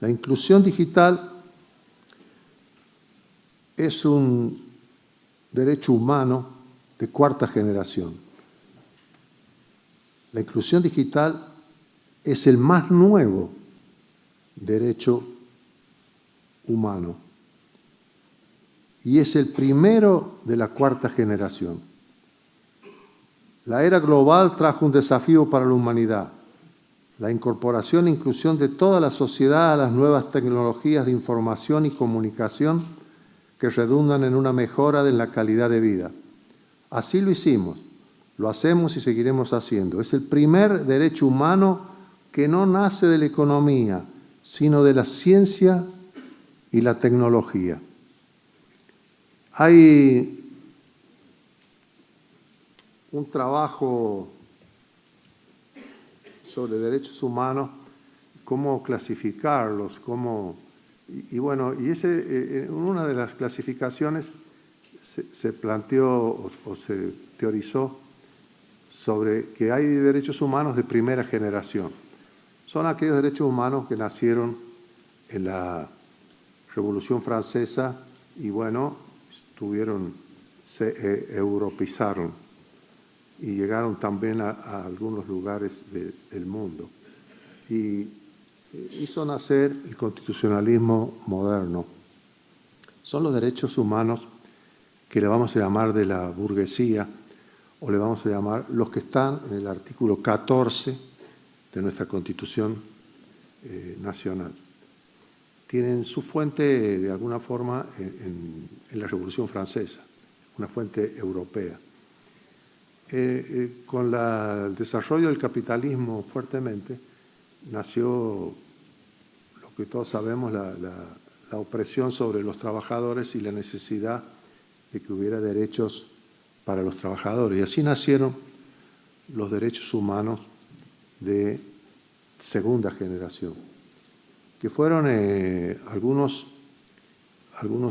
La inclusión digital es un derecho humano de cuarta generación. La inclusión digital es el más nuevo derecho humano y es el primero de la cuarta generación. La era global trajo un desafío para la humanidad: la incorporación e inclusión de toda la sociedad a las nuevas tecnologías de información y comunicación que redundan en una mejora de la calidad de vida. Así lo hicimos, lo hacemos y seguiremos haciendo. Es el primer derecho humano que no nace de la economía, sino de la ciencia y la tecnología. Hay un trabajo sobre derechos humanos, cómo clasificarlos, y en una de las clasificaciones se planteó o se teorizó sobre que hay derechos humanos de primera generación. Son aquellos derechos humanos que nacieron en la Revolución Francesa y se europeizaron y llegaron también a algunos lugares del mundo. Y hizo nacer el constitucionalismo moderno. Son los derechos humanos que le vamos a llamar de la burguesía, o le vamos a llamar los que están en el artículo 14 de nuestra Constitución nacional. Tienen su fuente, de alguna forma, en la Revolución Francesa, una fuente europea. Con el desarrollo del capitalismo fuertemente, nació lo que todos sabemos, la opresión sobre los trabajadores y la necesidad de que hubiera derechos para los trabajadores. Y así nacieron los derechos humanos de segunda generación, que fueron algunos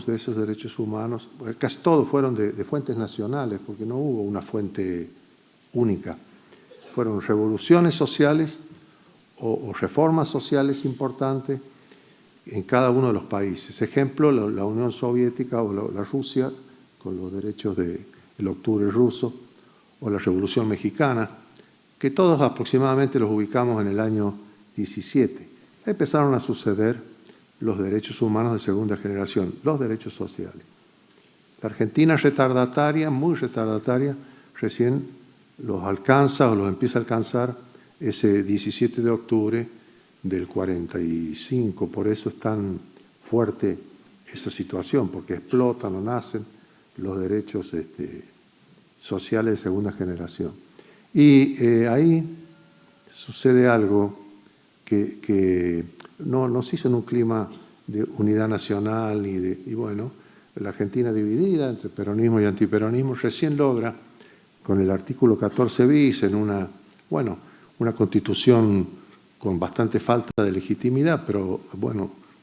de esos derechos humanos, casi todos fueron de fuentes nacionales, porque no hubo una fuente única. Fueron revoluciones sociales o reformas sociales importantes en cada uno de los países. Ejemplo, la Unión Soviética o la Rusia, con los derechos del octubre ruso, o la Revolución Mexicana, que todos aproximadamente los ubicamos en el año 17. Empezaron a suceder los derechos humanos de segunda generación, los derechos sociales. La Argentina retardataria, muy retardataria, recién los alcanza o los empieza a alcanzar ese 17 de octubre del 45. Por eso es tan fuerte esa situación, porque explotan o nacen los derechos sociales de segunda generación. Y ahí sucede algo que no se hizo en un clima de unidad nacional la Argentina dividida entre peronismo y antiperonismo recién logra, con el artículo 14 bis, en una constitución con bastante falta de legitimidad, pero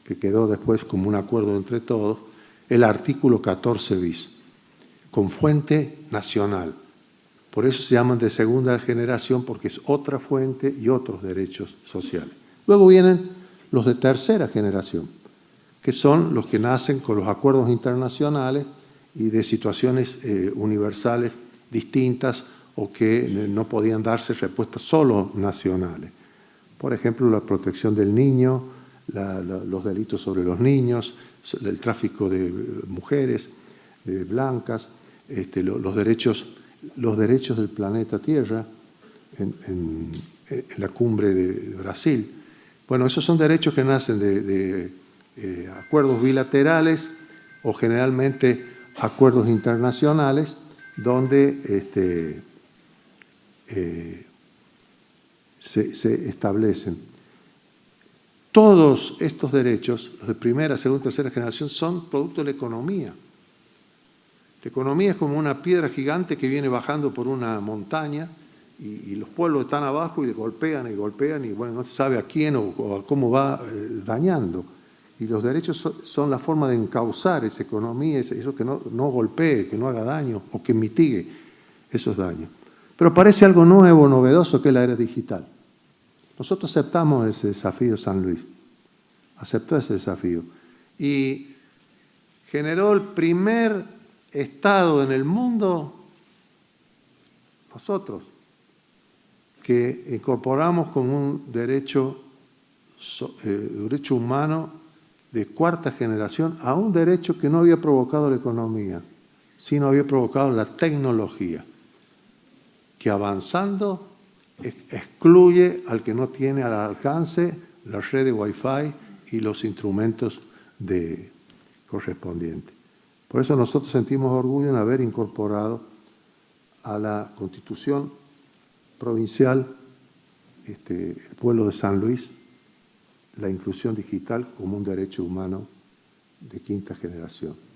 que quedó después como un acuerdo entre todos, el artículo 14 bis, con fuente nacional. Por eso se llaman de segunda generación, porque es otra fuente y otros derechos sociales. Luego vienen los de tercera generación, que son los que nacen con los acuerdos internacionales y de situaciones universales distintas o que no podían darse respuestas solo nacionales. Por ejemplo, la protección del niño, los delitos sobre los niños, el tráfico de mujeres blancas, los derechos del planeta Tierra en la cumbre de Brasil. Esos son derechos que nacen de acuerdos bilaterales o generalmente acuerdos internacionales donde se establecen. Todos estos derechos, los de primera, segunda, tercera generación, son producto de la economía. La economía es como una piedra gigante que viene bajando por una montaña y los pueblos están abajo y golpean y no se sabe a quién o a cómo va dañando. Y los derechos son la forma de encauzar esa economía, eso que no golpee, que no haga daño o que mitigue esos daños. Pero parece algo nuevo, novedoso, que es la era digital. Nosotros aceptamos ese desafío, San Luis. aceptó ese desafío y generó el primer Estado en el mundo, nosotros, que incorporamos como un derecho humano de cuarta generación a un derecho que no había provocado la economía, sino había provocado la tecnología, que avanzando excluye al que no tiene al alcance la red de Wi-Fi y los instrumentos correspondientes. Por eso nosotros sentimos orgullo en haber incorporado a la Constitución provincial, el pueblo de San Luis, la inclusión digital como un derecho humano de quinta generación.